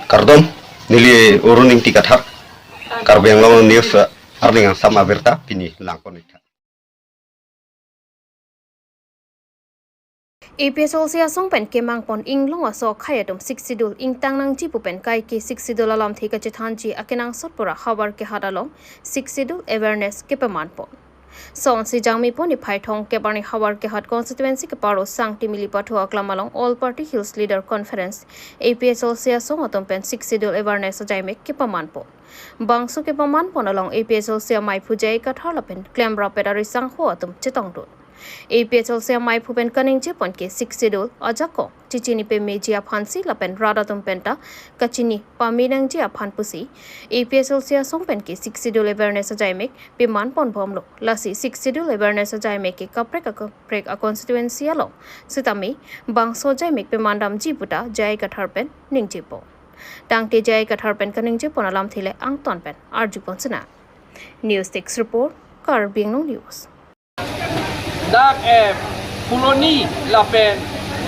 Kardom nili uruning tikathar Karbi Anglong news arning sama berta pini langkonita. APSL sia song pen kemang pon inglong aso khayadum 60 ingtang nang ji pupen kai ki 60 alam thika chithanji akenang sotpura hawar ke hadalong 60 awareness ke paman pon son si jangmi poni phaithong ke bani hawar ke hat constituency ke paro sangti mili pathu aklamalong all party hills leader conference APSL sia song atom pen 60 awareness jaimek ke paman pon bangso ke paman pon along APSL sia mai phujai ka tharlapen claim rapedari sangho atom chitong do APSL sia mai phupen kaning je pon ke 60 ajako chichini pe meji aphansi lapen rada tum penta kachini paminang je aphan pusi APSL sia song pen ke 60 awareness jaimek pe man pon bomlo lasi 60 awareness jaimek ke kaprek a constituency alo sitami bangso jaimek pe mandam ji buta jai kathar pen ningji po tangte jai kathar pen kaning je pon alam thile ang ton pen arju ponsna news text report Karbi Anglong news Dak Puloni lapen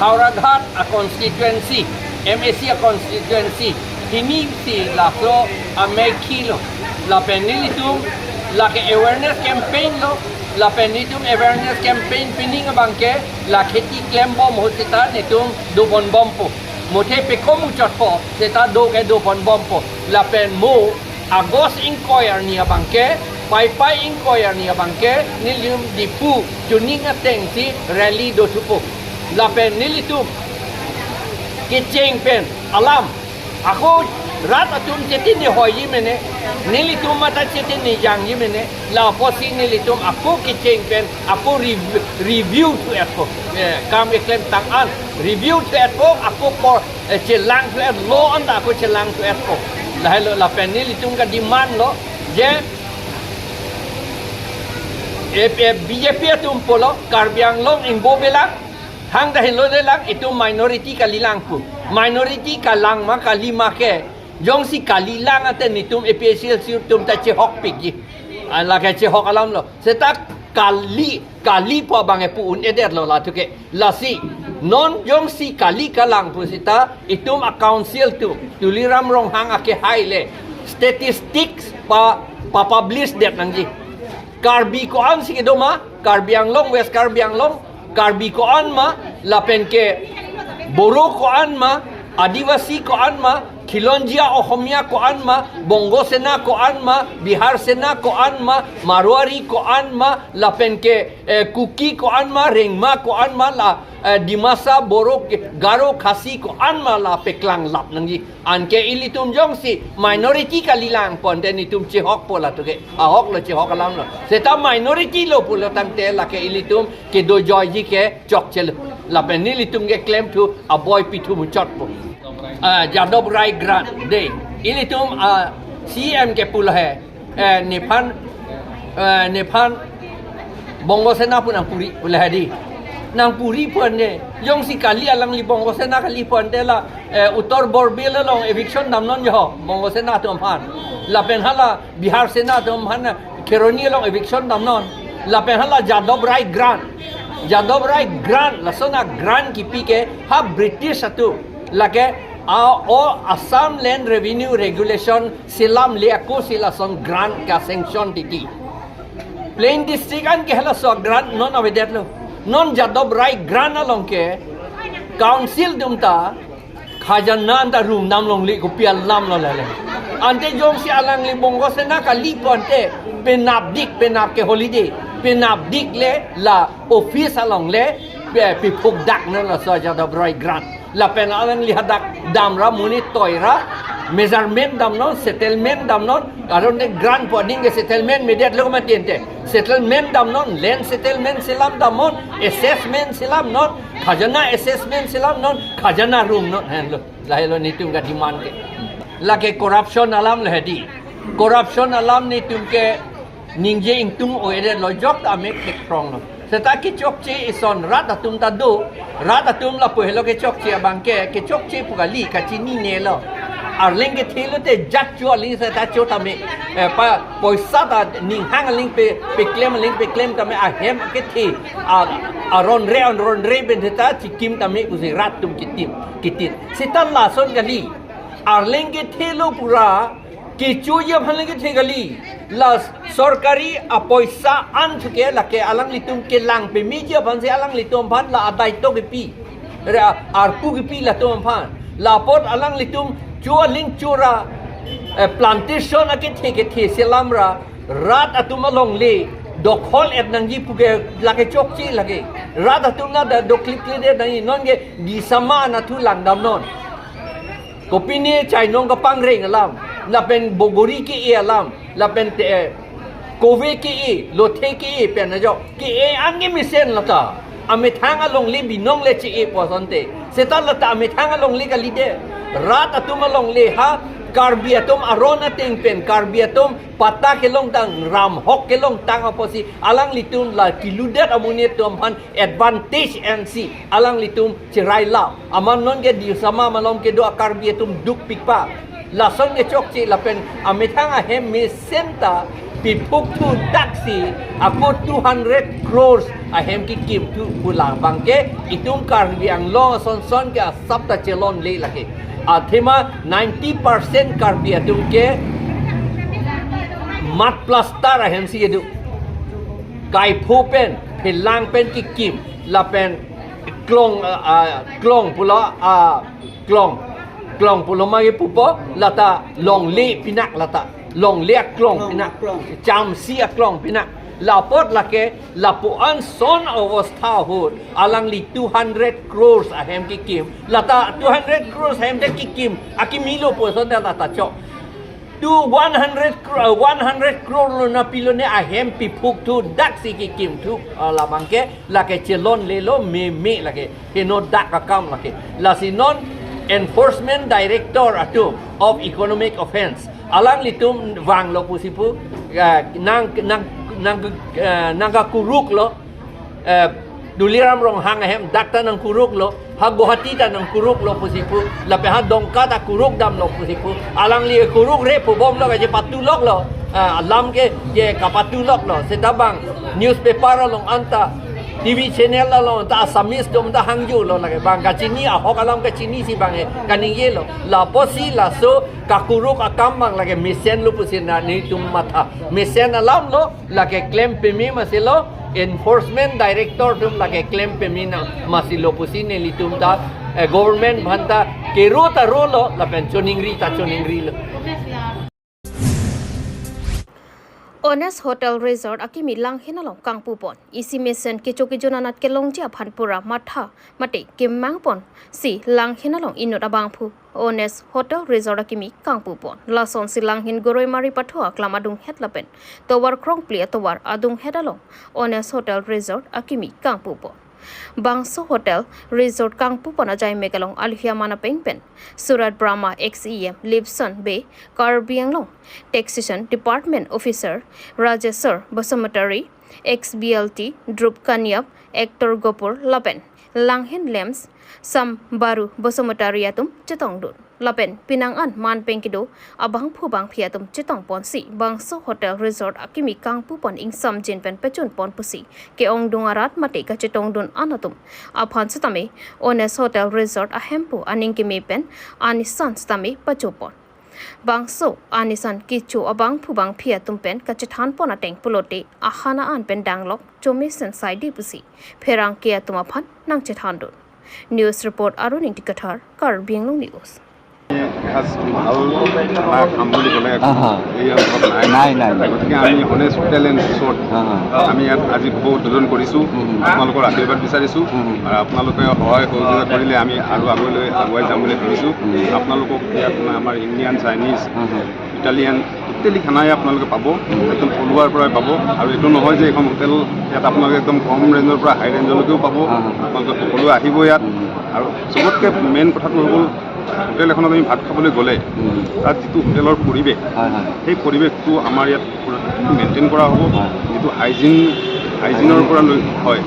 Hauraghat a constituency MSC a constituency ini si laklo a kilo lapen nilitum lake awareness campaign lo lapen nitum awareness campaign pining bangke laketi claim bom hosita nitum do bon bompo mote pe komu chatpo seta do ke do bon bompo lapen mo agos inquiry ni bangke pai inquiry ni bangke nilium dipu tuning ateng si rally do tupo lapen nilitum kiceng pen alam aku rat atum cetin ni hoyi mene nilitum mata cetin ni yang yi mene la posi nilitum aku kiceng pen aku review tu aku kami claim tangan review tu aku por celang tu law anda aku celang tu aku lapen nilitum ka demand lo je BJP itu polo Karbi Anglong ingbo belang hang dah lo delang itu minority kalilang pu minority kalang ma kalima ke jong si kalilang aten itu APSL si tum ta che hok pigi ala ke che hok alam lo setak kali po bang pu un eder lo la tu ke la si non jong si kali kalang pu sita itu council tu tuliram rong hang ake haile statistics pa publish det nangji Karbi koan si kedoma Karbi Anglong West Karbi Anglong Karbi koan ma lapen ke Boro koan ma Adivasi koan ma Khilonjia Ohomia koan ma Bongo Sena koan ma Bihar Sena koan ma Marwari koan ma lapen ke Kuki koan ma Rengma koan ma la Dimasa Boro Garo Khasi koan ma la peklang lap nangji anke ilitum jong si minority kalilang pon den itum chihok pola tu ke ahok lo chihok alam lo seta minority lo pulo tangte la ke ilitum ke do joy ji ke chok chel la pen ilitum ke claim tu a boy pitu mu chot po jadob rai grant de ilitum CM ke pula hai nepan bongo sena pun ang puri pula hadi nang puri pun ne jong si kali alang li bongo sena kali pun de la utor borbel long eviction namnon jo bongo sena tu amhan la pen hala Bihar sena tu amhan keroni long eviction namnon la pen hala jadob rai grant la sona grant ki pike ha British atu la ke o Assam Land Revenue Regulation silam le ako sila son grant ka sanction titi plain district an ke hala so grant non avedet lo non jadob rai grant along ke council dumta khajana anda room namlong li ko pial nam lo lele ante jong si alang li bongo sena kali ponte penap ke holiday penabdik le la office along le pi phuk dak na la so jadob rai grant la pen alang li hadak damra muni toira measurement damnon settlement damnon aron de grant poding ke settlement mediat lo ma tiente settlement damnon land settlement silam damnon assessment silam non khajana assessment silam non khajana room non hen lo lahelo nitum ga demand ke la ke corruption alam le hedi corruption alam nitum ke ningje ingtung oede lo jok ta mek tek prong lo setaki chokche ison rat atum ta do rat atum la pohelo ke chokche bangke ke chokche pugali kachini ne lo arling ke thelo te jat chu aling se ta chota me pa poisa ta ning hang aling pe claim ta me a hem ke thi a ron re ben ta chikim ta me usi rat tum kitim kitit sitan la son gali arlenge thelo pura ke chuya bhanlenge thegali la sarkari apoisa an thuke lake alang litum ke lang pe media bhanse alang litum bhan la adai to ke pi arpu ke pi la tom bhan la pot alang litum chua ling chura plantation ake theke the selamra rat atuma long le dokhol et nangji puge lake chokchi lage rat atuna da doklik le nai nonge di sama na thu lang dam non kopini chai nong ka pang reng alam la pen bogori ki e alam la pen kove ki e lothe ki e pen jo ki e angi misen lata ame thanga long le binong le chi e posante setal lata ame thanga long le ka lide rat atuma long le ha Karbi atom arona ting pen Karbi atom pata kelong tang ram hok kelong tang aposi alang litum la kiludet amune tom han advantage and see alang litum chirai la aman non ke di sama malom ke do Karbi atom duk pikpa la son ke chok chi la pen amethang a hem me senta pipuk tu taxi ako 200 crores a hem ki kim tu pulang bangke itum Karbi Anglong son ke sapta chelon le lake athema 90% Karbi atum ke mat plaster ahem si edu kai phu pen philang pen ki kim la pen klong pula klong pulo magi pupo lata long le pinak lata long le klong pinak cham si klong pinak la pot la ke la pu an son avastha hot alang li 200 crores ahem ki kim lata 200 crores ahem de ki kim akimilo po son da lata chok tu 100 crore lo na pilone ahem pi phuk tu dak si ki kim tu la bangke la ke chelon le lo me la ke no dak ka kam la ke la sinon enforcement director atu of economic offense alang litum wang lo pusipu nang ka kuruk lo duliram rong hang ahem dakta nang kuruk lo ha Guwahati ta nang kuruk lo pusipu la pe ha dongka ta kuruk dam lo pusipu alang li kuruk re pu bom lo je patulok lo alam ke je kapatulok lo setabang newspaper long anta TV channel lo ta samis dom ta hangju lo la ke bang ka chini a hok alam ka chini si bang kaning ye lo la posi la so ka kuruk akam bang la ke misen lu pusina ni tum matha misen alam lo la ke claim pe mi masilo enforcement director tum lage claim pemina masilo pusine litum da government bhanta kero ta rolo la pensioning ri lo Honest Hotel Resort akimi lang hinalong kang pupon isi mesen kichoki jonanat kelong ja phanpura matha mate kimang pon si lang hinalong inot abang phu Honest Hotel Resort akimi kang pupon lason silang hin goroi mari pathwa klamadung hetlapen towar krong plia towar adung hedalong Honest Hotel Resort akimi kang pupon Bangso Hotel Resort kang pupon ajai megalong alhia mana pengpen Surat Brahma XEM Lipson Bay Karbi Anglong Taxation Department Officer Rajesar Basamatari XBLT Drup Kanyap Actor Gopur Lapen Langhen Lems Sam Baru Basamatariatum Chetongdun Lapen Pinang An Man Pengkido Abang Pubang Piatum Chetong Ponsi Bangso Hotel Resort akimi kang pupon ing sam jin pen pechun pon pusi ke ong dungarat mate ka Chetongdun anatum aphan satame Honest Hotel Resort ahempu aning kimi pen anisan stame pachopon Bangso anisan kichu abang phubang phiatum pen ka chethan pon ateng pulote ahana an pen danglok chomisen saidi pusi pherang ke atuma phan nang chethan dun News report Aruning Tikathar Karbi Anglong News গতিকে আমি honest hotel and resort আমি ইয়াত আজি শুভ উদ্বোধন কৰিছোঁ আপোনালোকৰ আশীৰ্বাদ বিচাৰিছোঁ আৰু আপোনালোকে সহায় সহযোগিতা কৰিলে আমি আৰু আগলৈ আগুৱাই যাম বুলি ভাবিছোঁ আপোনালোকক ইয়াত আমাৰ ইণ্ডিয়ান চাইনিজ ইটালিয়ান টোটেলি খানাই আপোনালোকে পাব একদম থলুৱাৰ পৰাই পাব আৰু এইটো নহয় যে এইখন হোটেল ইয়াত আপোনালোকে একদম কম ৰেঞ্জৰ পৰা হাই ৰেঞ্জলৈকেও পাব আপোনালোকে সকলোৱে আহিব ইয়াত আৰু চবতকৈ মেইন কথাটো হ'ল হোটেল এখনত আমি ভাত খাবলৈ গ'লে তাত যিটো হোটেলৰ পৰিৱেশ সেই পৰিৱেশটো আমাৰ ইয়াত মেইনটেইন কৰা হ'ব যিটো হাইজিনৰ পৰা লৈ হয়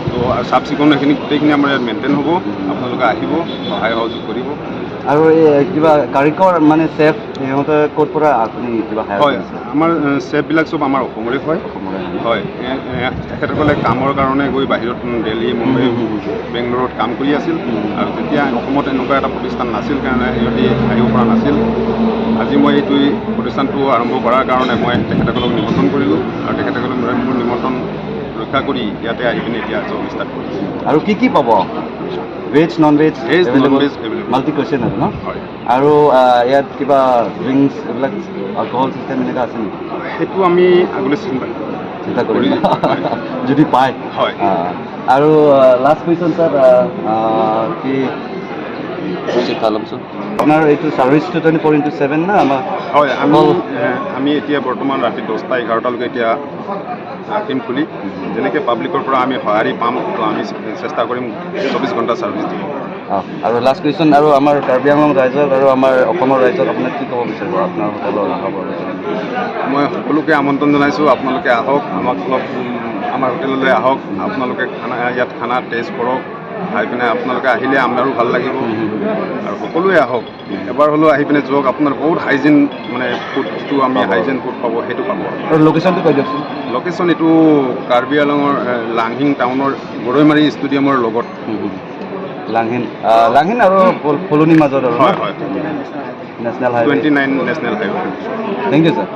তো আৰু চাফ চিকুণ এইখিনি গোটেইখিনি আমাৰ ইয়াত মেইনটেইন হ'ব আপোনালোকে আহিব সহায় সহযোগ কৰিব আৰু কিবা কাৰিকৰ মানে চেফ সিহঁতে ক'ৰ পৰা আপুনি কিবা হায়াৰ হয় কৰিছে? আমাৰ চেফবিলাক চব আমাৰ অসমৰে হয় হয় তেখেতসকলে কামৰ কাৰণে গৈ বাহিৰত দিল্লী মুম্বাই বেংগলোৰত কাম কৰি আছিল আৰু তেতিয়া অসমত এনেকুৱা এটা প্ৰতিষ্ঠান নাছিল কাৰণে সিহঁতি আহিব পৰা নাছিল আজি মই এইটো প্ৰতিষ্ঠানটো আৰম্ভ কৰাৰ কাৰণে মই তেখেতসকলক নিমন্ত্ৰণ কৰিলোঁ আৰু তেখেতসকলক মোৰ নিমন্ত্ৰণ ৰক্ষা কৰি ইয়াতে আহি পিনে এতিয়া জব ষ্টাৰ্ট কৰিছোঁ আৰু কি পাব veg non veg veg non veg available multi question আৰু ন হয় আৰু ইয়াত কিবা ড্ৰিংকছ এইবিলাক এলকহল চিষ্টেম এনেকুৱা আছে নেকি? সেইটো আমি আগলৈ চিন্তা কৰিম যদি পায় হয় আৰু লাষ্ট কুৱেশ্যন ছাৰ কি আপোনাৰ এইটো ছাৰ্ভিচটো 24/7 না আমাৰ হয় আমি এতিয়া বৰ্তমান ৰাতি 10টা 11টালৈকে এতিয়া ৰাখিম খুলি যেনেকৈ পাব্লিকৰ পৰা আমি সঁহাৰি পাম তো আমি চেষ্টা কৰিম 24 ঘণ্টা ছাৰ্ভিচ দিব আৰু লাষ্ট কুৱেশ্যন আৰু আমাৰ কাৰ্বি আংলং ৰাইজক আৰু আমাৰ অসমৰ ৰাইজক আপোনাক কি ক'ব বিচাৰিব আপোনাৰ হোটেলৰ মই সকলোকে আমন্ত্ৰণ জনাইছোঁ আপোনালোকে আহক আমাক অলপ আমাৰ হোটেললৈ আহক আপোনালোকে ইয়াত খানা টেষ্ট কৰক আহি পিনে আপোনালোকে আহিলে আমাৰো ভাল লাগিব আৰু সকলোৱে আহক এবাৰ হ'লেও আহি পিনে যাওক আপোনাৰ বহুত হাইজিন মানে ফুড যিটো আমি হাইজিন ফুড পাব সেইটো পাব আৰু লোকেশ্যনটো কৈ দিয়কচোন লোকেশ্যন এইটো কাৰ্বি আংলঙৰ লাংহিং টাউনৰ গৰৈমাৰী ষ্টেডিয়ামৰ লগত লাংহিন আৰু ফুলনিৰ মাজত আৰু হয় হয় national highway 29 national highway thank you sir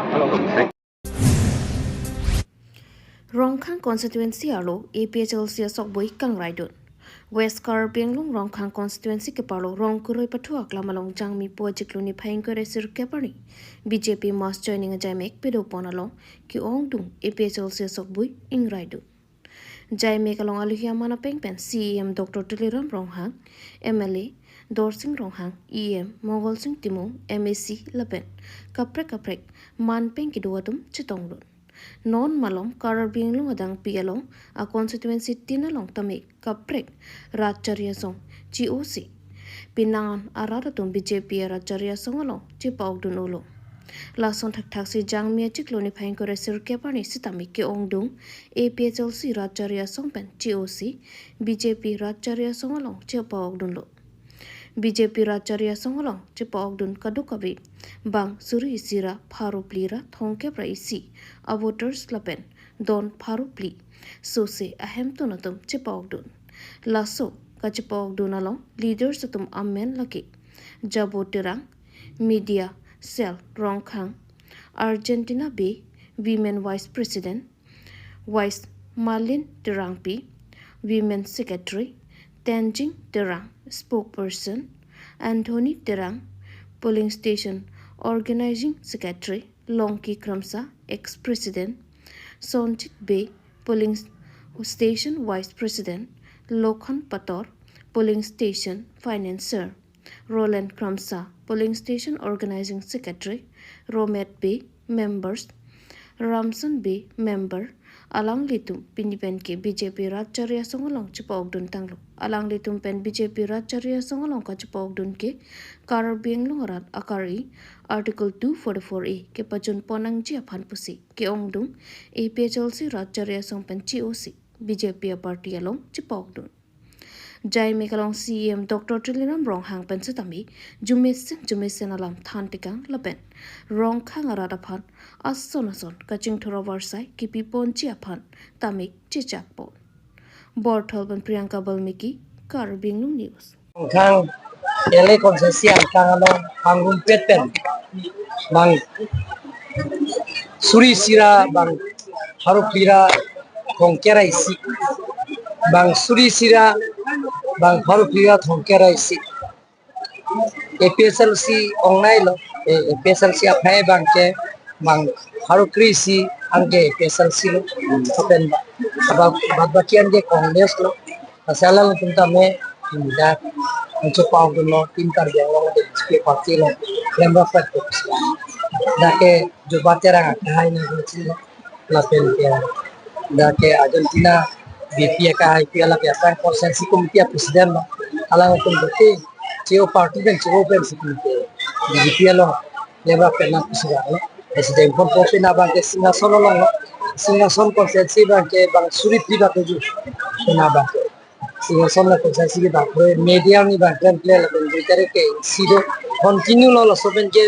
Rongkhang constituency alo APHLC sokboi kangraidun West Karbi Anglong Rongkhang constituency ke palo rongkuroi pathuak lamalong jangmi pojikluni phaingkore sirkepani BJP mass joining jaimek pedo ponalo ki ongdung APHLC sokboi ingraidu Jaimek along aluhia mana pengpen CEM Dr. Tuliram Ronghang MLA Dorsing Ronghang EM Mogol Singh Timo MAC Lapen kaprek manpeng kiduatum chitonglun non malong Karbi Anglong adang pialong a constituency tinalong tamik kaprek racharya song GOC pinangan araratum BJP racharya song along chipaugdun ulo lason thak si jangmia chikloni phaingkore sirkepani sitami ke ongdung APHLC racharya song pen GOC BJP racharya song along chipaugdun lo BJP racharya song along chipaugdun kadukabi bang suri sira pharuplira thongke praisi voters lapen don pharupli sose ahem tonatum chipaugdun laso kachipogdun along leaders atum amen laki jabotirang media cell Rongkhang Argentina Bay women vice president vice Marlin Terangpi women secretary Tenjing Terang spokesperson Anthony Terang polling station organizing secretary Longki Kramsa ex-president Sonjit Bay polling station vice president Lokhan Pator polling station financer Roland Kramsa polling station organizing secretary Romet Bay members Ramson Bay member alang litum pinipen ke BJP racharya songalong chipogdun tanglo alang litum pen BJP racharya songalong ka chipogdun ke Karbi Anglong rat akari article 244A ke pachun ponang ji aphan pusi ke ongdung APHLC racharya song pen GOC BJP party along chipogdun Jai Mekalong CEM Dr. Tuliram Ronghang pensutami jumisen alam thantikang lapen Rongkhang aradaphan ason kaching thorovarsai kipi ponchi aphan tamik chichakpo Bortholban Priyanka Balmiki Karbi Anglong News Rongkhang ele konsesi angkang along panggung peten bang suri sira bang haruplira kongkera isi bang suri sira bang haruplira kongkera isi APHLC ongnai lo APHLC aphai bang ke bang harukri si angke APHLC lo open bakian ke Congress lo asala lo tunta me da untuk pau lo tim Karbi Anglong de parti lo lembra fat da ke jo batera hai na la pen ke da ke Argentina BP ka IPL ka fan consensus committee president lo ala ko de Ceo party dan ceo pensiun BJP lo lembra pena president lo president pun pina bang ke singason konsensi bang ke bang suri tiba tuju pina bang son la consensi ke bakre media ni bakre play la ben bitare ke sido continue lo soben ke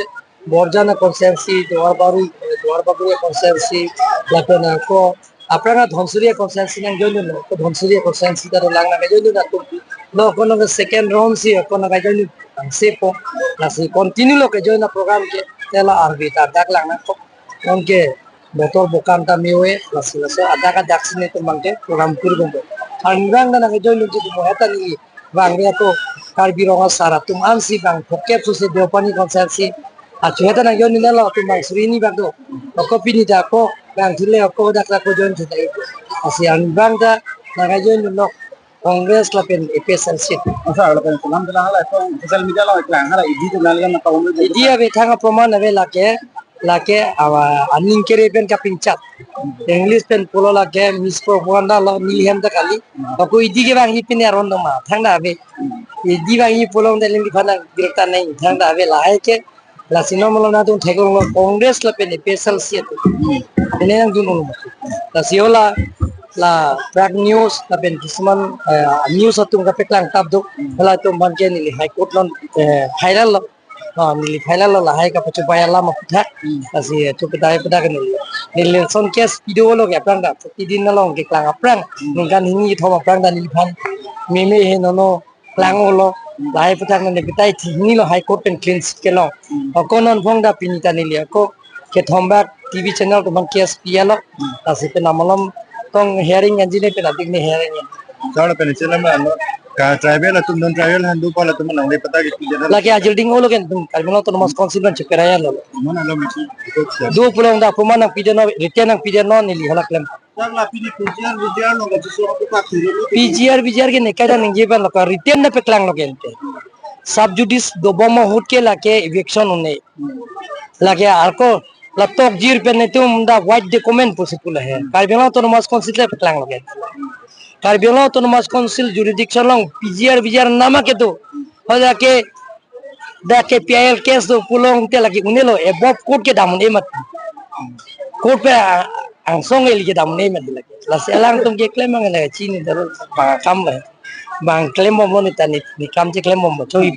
borjana consensi doar babu consensi la pena ko আপনারা ধনসুরিয়া কনসেন্সি না জন্য তো ধনসুরিয়া কনসেন্সি তার লাগনা কে জন্য না তো no kono second round si kono ga joni sepo la si continue lo ke jona program ke tela arbita dak langna ko onke motor bokam ta mewe la si so ada ka daksine to mangke program kurbo angrang na ke joni ji mo heta ni bangre to karbi ronga sara tum ansi bang phokke se deopani consensi achueta na joni na lo tum bang surini bang to ko pini ta ko bang thile ko dak la ko joni thai asi angrang da na ga joni no Congress la pen EPSL seat. Asa ala pen sulam dala hala to social media la iklan hala idi to nalga na kaum Dia be thanga proman ave lake awa aning kere pen ka pinchat. English pen polo lake miss propaganda la nilhem da kali. Ko idi ke bang ipin aron do ma thanga ave. Idi bang i polo da lim khana direkta nai thanga ave la hai ke la sinomolo na to thego Congress la pen EPSL seat. Ini yang dulu. La siola la track news la ben kisman news atung ka peklang tabdo hala to manke ni high court lon final lo ni final la hai ka pachu bayala ma putha asi to pada kan ni son case video lo ke prang da tidin na long ke klang aprang ngan ni thoma prang da ni phan me he no klang lo lai putha na bitai ni lo high court pen clean ke lo konon phong da pinita ni le ko ke thomba TV channel to man case pialo asi pe namalam tong hearing anjine pe nadik ne hearing Soal penicillin ano ka tribal atum non tribal handu pala tum nang pata ki jana lagi ajil ding olo ken tum kalmino to mas consider cheperaya lo mana lo misi do pulong da pumana pidano return ang pidano ni li hala klem la pini kujian no ga so ko ka PGR ke nekada ning je lo ka return na pe klang lo ken sub judice do bomo hut ke lake eviction une lage arko laptop jir pe ne tum da white document possible hai kalmino to mas consider pe klang lo ken Karbi Anglong Autonomous Council jurisdiction long PGR nama ke tu hoda ke da ke PIL case do pulong te lagi unelo above court ke damun emat court pe angsong el ke damun emat lagi la selang tum ke claim ang la chini darul ba kam ba bang claim mo ni tani ni kam che claim mo choi